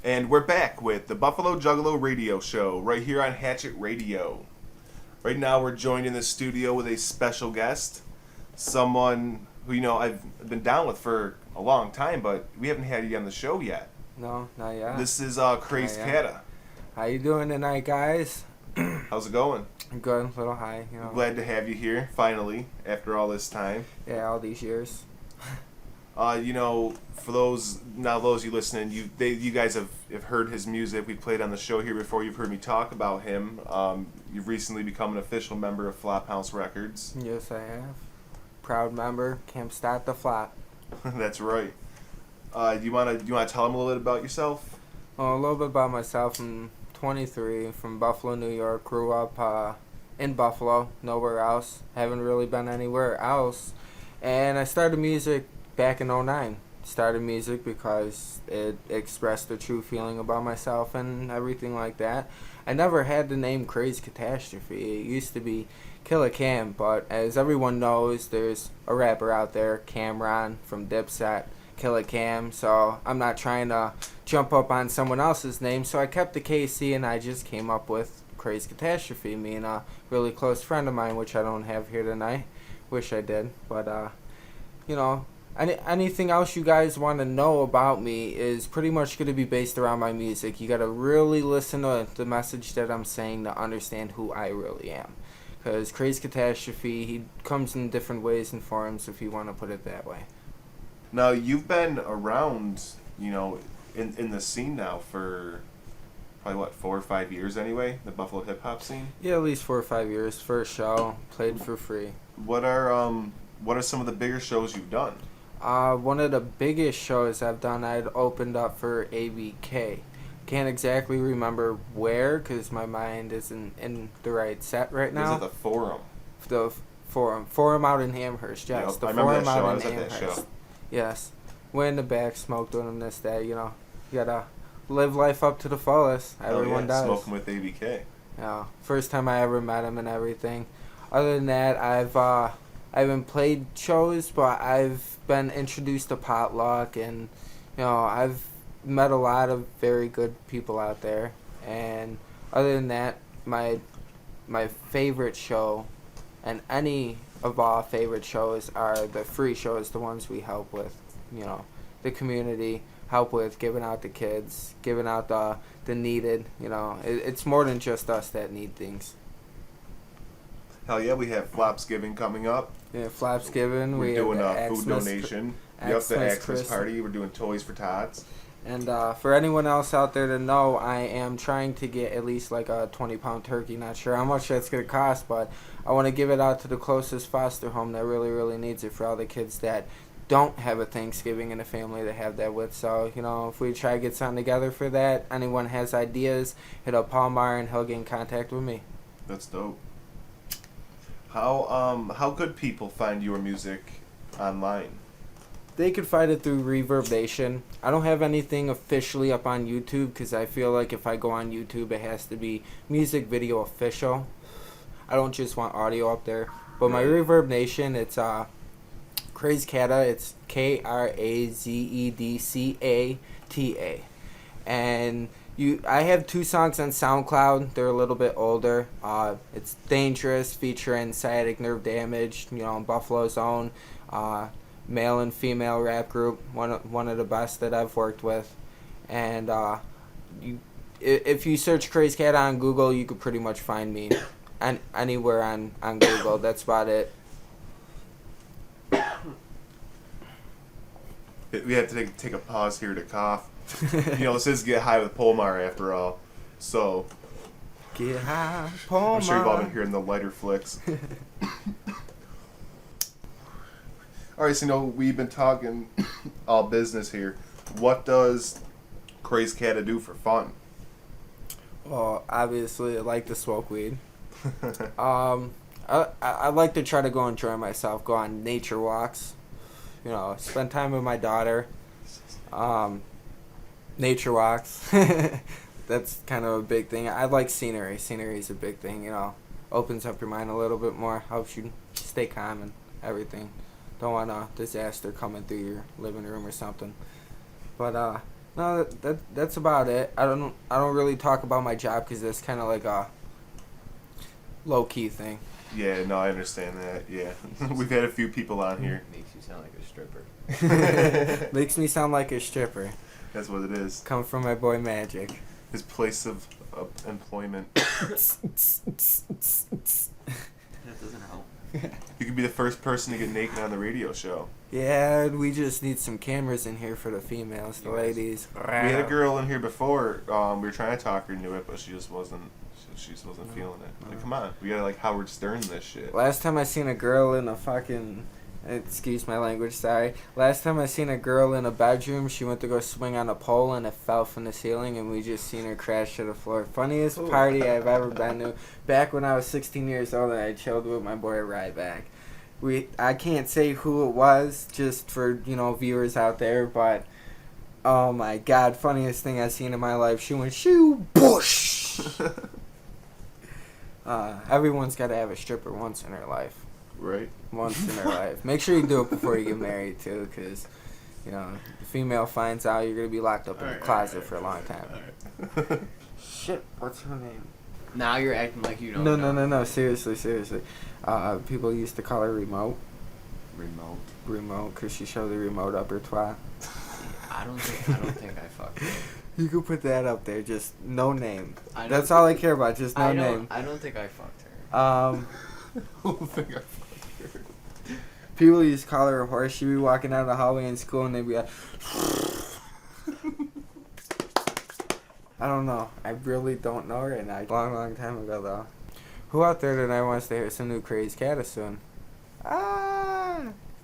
And we're back with the Buffalo Juggalo radio show right here on Hatchet Radio. Right now we're joined in the studio with a special guest, someone who, I've been down with for a long time, but we haven't had you on the show yet. No, not yet. This is Krazed Cata. How you doing tonight, guys? How's it going? I'm good, a little high, I'm glad to have you here, finally, after all this time. Yeah, all these years. For those you listening, you guys have heard his music. We played on the show here before. You've heard me talk about him. You've recently become an official member of Flophouse Records. Yes, I have. Proud member. Can't stop the flop. That's right. Do you wanna tell him a little bit about yourself? Well, a little bit about myself. I'm 23, from Buffalo, New York. Grew up in Buffalo, nowhere else. Haven't really been anywhere else. And I started music back in 2009. Started music because it expressed a true feeling about myself and everything like that. I never had the name Krazed Catastrophe. It used to be Killer Cam, but as everyone knows, there's a rapper out there, Cameron from Dipset, Killer Cam, so I'm not trying to jump up on someone else's name, so I kept the KC and I just came up with Krazed Catastrophe, me and a really close friend of mine, which I don't have here tonight. Wish I did, but anything else you guys want to know about me is pretty much going to be based around my music. You got to really listen to the message that I'm saying to understand who I really am. Because Krazed Catastrophe, he comes in different ways and forms, if you want to put it that way. Now, you've been around, in the scene now for probably, 4 or 5 years anyway, the Buffalo hip-hop scene? Yeah, at least 4 or 5 years. First show, played for free. What are some of the bigger shows you've done? One of the biggest shows I've done, I'd opened up for ABK. Can't exactly remember where, because my mind isn't in the right set right now. Was it the Forum? The Forum out in Amherst, yes. Yep, the I remember Forum that show. out I in was at Amherst. that show. Yes. Went in the back, smoked with them this day, You gotta live life up to the fullest. Everyone does. Smoking with ABK. Yeah. First time I ever met him and everything. Other than that, I haven't played shows, but I've been introduced to Potluck, and I've met a lot of very good people out there. And other than that, my favorite show, and any of our favorite shows, are the free shows, the ones we help with, the community, help with giving out the kids, giving out the needed. It's more than just us that need things. Hell yeah, we have Flopsgiving coming up. Yeah, Flopsgiving. We're doing a food Xmas donation. Yep, the Xmas party. We're doing Toys for Tots. And for anyone else out there to know, I am trying to get at least like a 20-pound turkey. Not sure how much that's going to cost, but I want to give it out to the closest foster home that really, really needs it, for all the kids that don't have a Thanksgiving in the family to have that with. So, if we try to get something together for that, anyone has ideas, hit up Polmar and he'll get in contact with me. That's dope. How could people find your music online? They could find it through Reverb Nation. I don't have anything officially up on YouTube, because I feel like if I go on YouTube, it has to be music video official. I don't just want audio up there. But my Reverb Nation, it's Krazed Cata. It's KrazedCata. And I have 2 songs on SoundCloud. They're a little bit older. It's Dangerous, featuring Sciatic Nerve Damage, Buffalo's own male and female rap group, one of the best that I've worked with. And if you search Krazed Cata on Google, you could pretty much find me anywhere on Google. That's about it. We have to take a pause here to cough. This is Get High with Polmar after all. So, Get high, Polmar. I'm sure you've all been hearing the lighter flicks. Alright, so we've been talking all business here. What does Krazed Cata do for fun? Well, obviously, I like to smoke weed. I like to try to go enjoy myself, go on nature walks, spend time with my daughter. Nature walks. That's kind of a big thing. I like scenery. Scenery is a big thing, opens up your mind a little bit more, helps you stay calm and everything. Don't want a disaster coming through your living room or something. But No, that's about it. I don't really talk about my job because that's kind of like a low key thing. Yeah, no, I understand that. Yeah, we've had a few people on here. Makes you sound like a stripper. Makes me sound like a stripper. That's what it is. Come from my boy Magic. His place of employment. That doesn't help. You could be the first person to get naked on the radio show. Yeah, we just need some cameras in here for the females, the ladies. We had a girl in here before. We were trying to talk her into it, but she just wasn't. She just wasn't feeling it. Like, come on, we gotta like Howard Stern this shit. Last time I seen a girl in a fucking, excuse my language, sorry. Last time I seen a girl in a bedroom, she went to go swing on a pole and it fell from the ceiling and we just seen her crash to the floor. Funniest party I've ever been to. Back when I was 16 years old and I chilled with my boy Ryback. I can't say who it was, just for, viewers out there, but oh my god, funniest thing I've seen in my life. She went shoo, bush. Everyone's got to have a stripper once in their life. Right. Once in their life. Make sure you do it before you get married, too, because, the female finds out you're going to be locked up in a closet for a long time. Shit, what's her name? Now you're acting like you don't know. No, seriously. People used to call her Remote. Remote, because she showed the remote up her twat. I don't think I fucked her. You could put that up there, just no name. That's all I care about, just no name. I don't think I fucked her. I don't think I fucked her. People used to call her a horse. She'd be walking down the hallway in school and they'd be like... I don't know. I really don't know right now. Long time ago, though. Who out there tonight wants to hear some new Krazed Cata soon?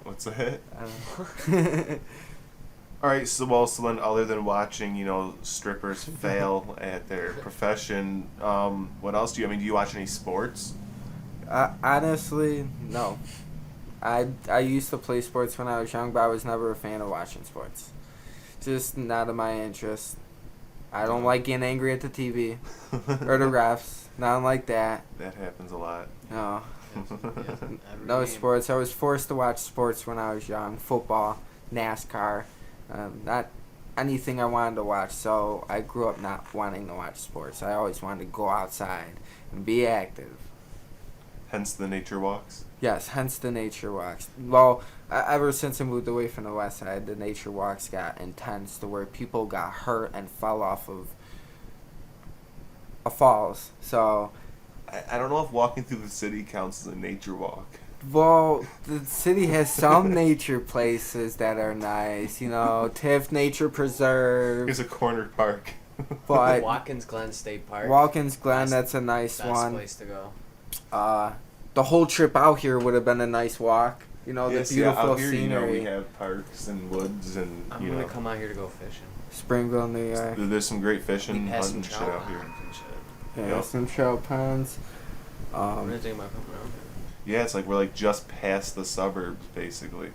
What's that? I don't know. Alright, so then other than watching, strippers fail at their profession, what else do you, do you watch any sports? Honestly, no. I used to play sports when I was young, but I was never a fan of watching sports. Just not of my interest. I don't like getting angry at the TV or the refs. Nothing like that. That happens a lot. No. Yes, No sports. I was forced to watch sports when I was young. Football, NASCAR. Not anything I wanted to watch. So I grew up not wanting to watch sports. I always wanted to go outside and be active. Hence the nature walks? Yes, hence the nature walks. Well, ever since I moved away from the west side, the nature walks got intense to where people got hurt and fell off of falls. So, I don't know if walking through the city counts as a nature walk. well, the city has some nature places that are nice. Tiff Nature Preserve. Here's a corner park. But Watkins Glen State Park. Watkins Glen, that's a nice Best one. place to go. The whole trip out here would have been a nice walk. The beautiful out here, scenery. we have parks and woods and, I'm gonna come out here to go fishing. Springville, New York. There's some great fishing, We passed hunting some Oh, shit trout out here. ponds and shit. Yeah, Yep. some trout ponds. I'm gonna think about coming around here. Yeah, it's like we're just past the suburbs, basically.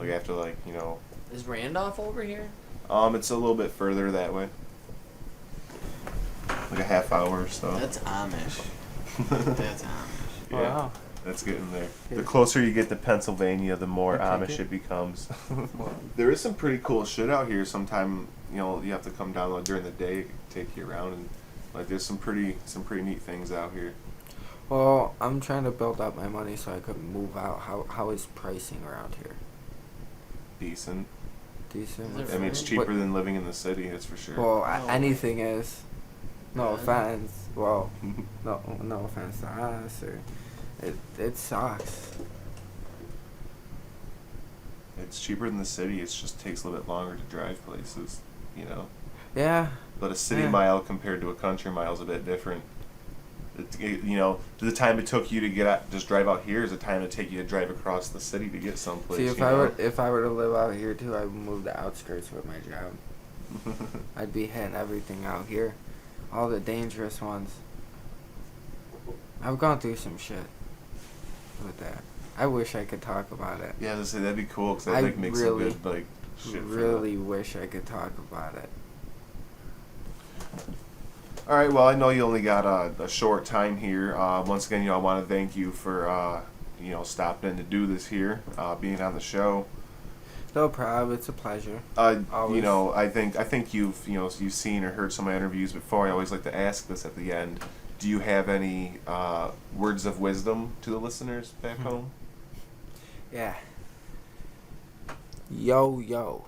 After Is Randolph over here? it's a little bit further that way. Like a half hour or so. That's Amish. That's Amish. Yeah, Wow. that's getting there. Yeah. The closer you get to Pennsylvania, the more I take Amish it. it becomes. There is some pretty cool shit out here. Sometime you have to come down during the day, take you around, and there's some pretty neat things out here. Well, I'm trying to build up my money so I could move out. How is pricing around here? Decent. Decent. Is it I mean, it's What- cheaper than living in the city. That's for sure. Well, Oh. anything is. No Really? offense. Well, no offense to us. It sucks. It's cheaper than the city. It just takes a little bit longer to drive places. Yeah. But a city Yeah. mile compared to a country mile is a bit different. The time it took you to just drive out here is the time it take you to drive across the city to get someplace. See, if I were to live out here too, I would move to outskirts with my job. I'd be hitting everything out here, all the dangerous ones. I've gone through some shit with that. I wish I could talk about it. Yeah, that'd be cool because I that makes really, some good shit. Really wish I could talk about it. All right. Well, I know you only got a short time here. Once again, I want to thank you for stopping in to do this here, being on the show. No problem. It's a pleasure. You Always. know, I think you've seen or heard some of my interviews before. I always like to ask this at the end. Do you have any words of wisdom to the listeners back home? Yeah. Yo, yo.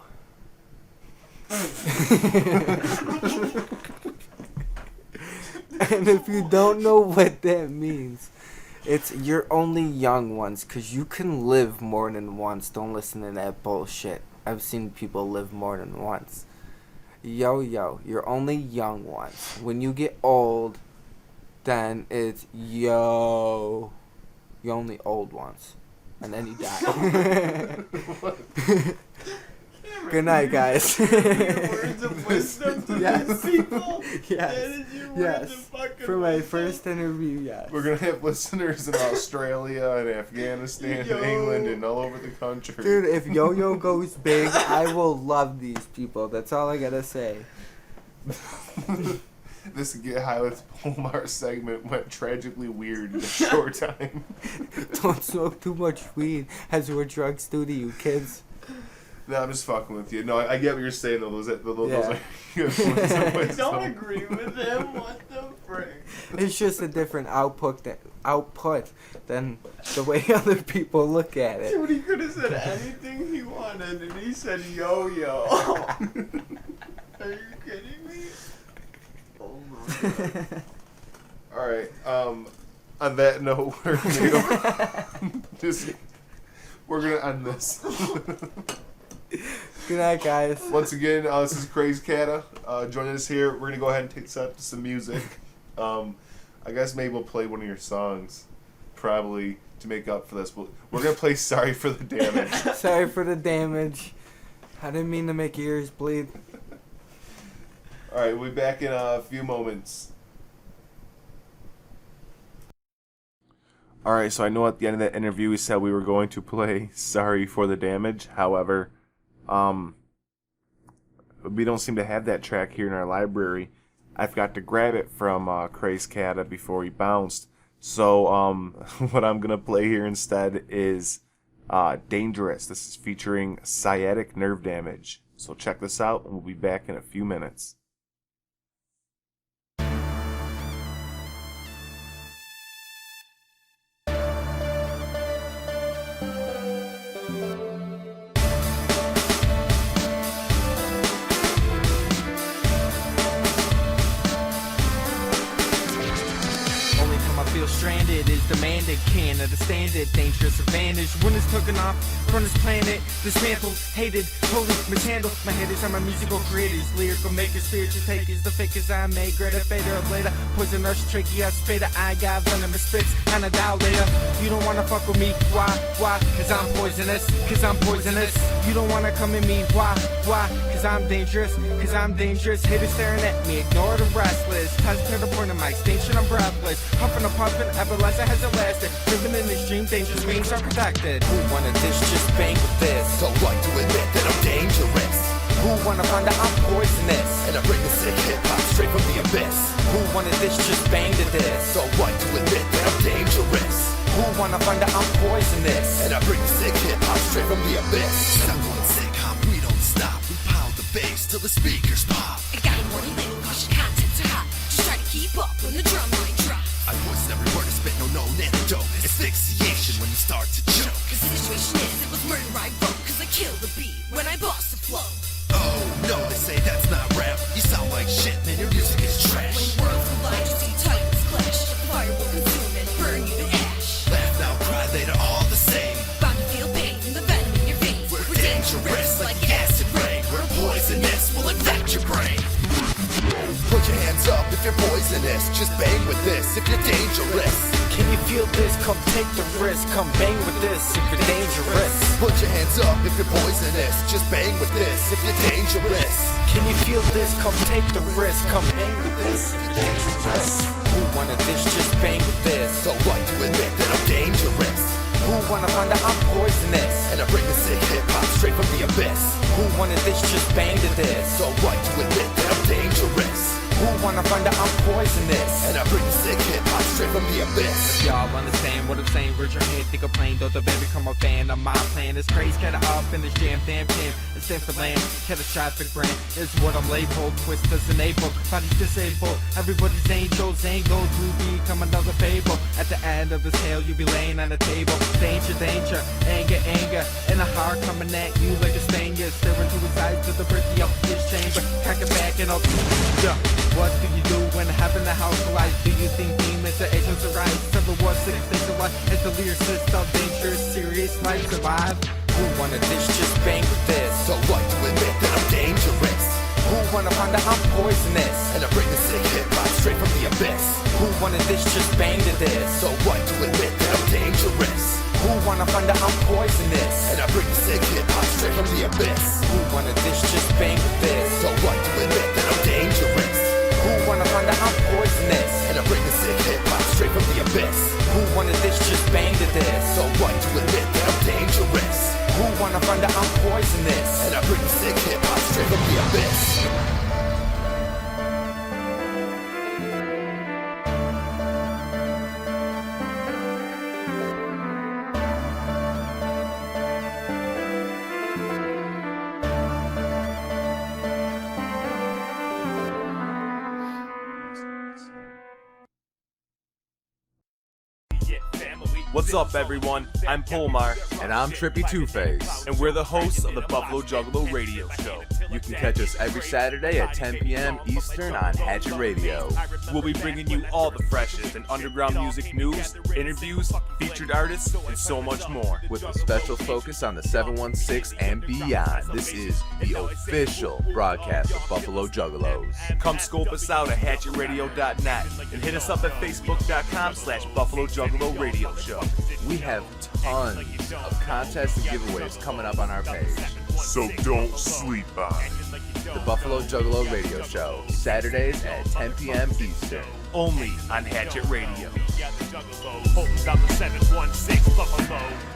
And if you don't know what that means, it's you're only young once, because you can live more than once. Don't listen to that bullshit. I've seen people live more than once. Yo, yo, you're only young once. When you get old, then it's yo. You're only old once. And then you die. Good night, guys. Words of wisdom to Yes. these people? Yes. That is your Yes. words of fucking For my wisdom? first interview, yes. We're gonna have listeners in Australia and Afghanistan Yo. and England and all over the country. Dude, if Yo-Yo goes big, I will love these people. That's all I gotta say. This Get High with Polmar segment went tragically weird in a short time. Don't smoke too much weed. Has what drugs do to you, kids? No, I'm just fucking with you. No, I get what you're saying though. Those Yeah. are good words of I wisdom. don't agree with him. What the frick? It's just a different output than the way other people look at it. Dude, he could have said anything he wanted, and he said yo-yo. Are you kidding me? Oh my god. All right. On that note, we're gonna end this. Good night, guys. Once again, this is Krazed Cata. Joining us here. We're gonna go ahead and take up some music. I guess maybe we'll play one of your songs, probably to make up for this. We're gonna play "Sorry for the Damage." Sorry for the damage. I didn't mean to make your ears bleed. All right, we'll be back in a few moments. All right, so I know at the end of that interview we said we were going to play "Sorry for the Damage." However, we don't seem to have that track here in our library. I forgot to grab it from Krazed Cata before he bounced. So what I'm gonna play here instead is "Dangerous." This is featuring Sciatic Nerve Damage. So check this out, and we'll be back in a few minutes. Stranded is demanded, can't understand it. Dangerous advantage when it's taken off from this planet. Dismantled, hated, totally mishandled. My head is on my musical creators, lyrical makers, spiritual takers. The fakers I made, greater, fader, later. Poisonous, tricky, I spitter. I got venomous spits, and a dial later. You don't wanna fuck with me, why? Cause I'm poisonous, You don't wanna come at me, why? Cause I'm dangerous, Haters staring at me, ignore the restless. Pass to the point of my extinction, I'm breathless. Huffing and puffing, everlasting has it lasted. Living in this dream, dangerous beings are protected. Who wanna dish, just bang with this? So like to admit that I'm dangerous. Who wanna find out I'm poisonous? And I bring the sick hip-hop straight from the abyss. Who wanna dish, just bang to this? So like to admit that I'm dangerous. Who wanna find out I'm poisonous? And I bring the sick hip-hop straight from the abyss. I'm going sick hop, we don't stop. We pound the bass till the speakers pop. I got a warning label, cause your content's are hot. Just try to keep up when the drum line drops. I voice every word and spit no known antidote. Asphyxiation when you start to choke. Cause the situation is, it was murder I wrote. Cause I killed the beat when I bossed the flow. Oh no, they say that's not rap. You sound like shit, man, your music is trash. When worlds collide, you see titans clash. The fire will consume and burn you to ash. Laugh now, cry later, all the same. Bound to feel pain in the venom in your veins. We're dangerous like acid rain. We're poisonous, we'll infect your brain. Put your hands up if you're poisonous. Just bang with this if you're dangerous. Can you feel this? Come take the risk. Come bang with this if you're dangerous. Put your hands up if you're poisonous. Just bang with this if you're dangerous. Can you feel this? Come take the risk. Come bang with this if you're dangerous. Who wanna dish? Just bang with this. So like to admit that I'm dangerous. Who wanna find out I'm poisonous? And I bring the sick hip-hop straight from the abyss. Who wanna dish? Just bang to this. So like to admit that I'm dangerous. Who wanna find out I'm poisonous? And I bring the sick hip-hop straight from the abyss. If y'all understand what I'm saying, raise your hand, think I'm playing, though the baby become a fan of my plan. It's Krazed Cata up in this jam, damn jam. It's stand for land, catastrophic brand is what I'm labeled. Twisters and able, bodies disabled. Everybody's angels, angles will become another fable. At the end of this tale, you'll be laying on the table. Danger, danger, anger, anger, and a heart coming at you like a stanger. Staring to his eyes to the birthday of his chamber. Crack it back and I'll yeah. What do you do when heaven and house collide? Do you think demons or angels arise? 716 things alive as the lyricist of dangerous, serious life survive. Who wanna dish just bang with this? So what to admit that I'm dangerous? Who wanna find out I'm poisonous? And I bring the sick hip-hop straight from the abyss. Who wanna dish just bang to this? So what to admit that I'm dangerous? Who wanna find out I'm poisonous? And I bring the sick hip-hop straight from the abyss. Who wanna dish just bang with this? So what to admit that I'm dangerous? Who wanna find out I'm poisonous? And I bring the sick hip-hop straight from the abyss. Who wanna dish just bang to this? So what to admit that I'm dangerous? Who wanna find out I'm poisonous? And I bring the sick hip-hop straight from the abyss. What's up, everyone? I'm Polmar, And I'm Trippy Two-Face. and we're the hosts of the Buffalo Juggalo Radio Show. You can catch us every Saturday at 10 p.m. Eastern on Hatchet Radio. We'll be bringing you all the freshest in underground music news, interviews, featured artists, and so much more. With a special focus on the 716 and beyond. This is the official broadcast of Buffalo Juggalos. Come scope us out at hatchetradio.net and hit us up at facebook.com/Buffalo Juggalo Radio Show. We have tons of contests and giveaways coming up on our page. So don't sleep on it. The Buffalo Juggalo Radio Show, Saturdays at 10 p.m. Eastern. Only on Hatchet Radio. Holding down the 716 Buffalo.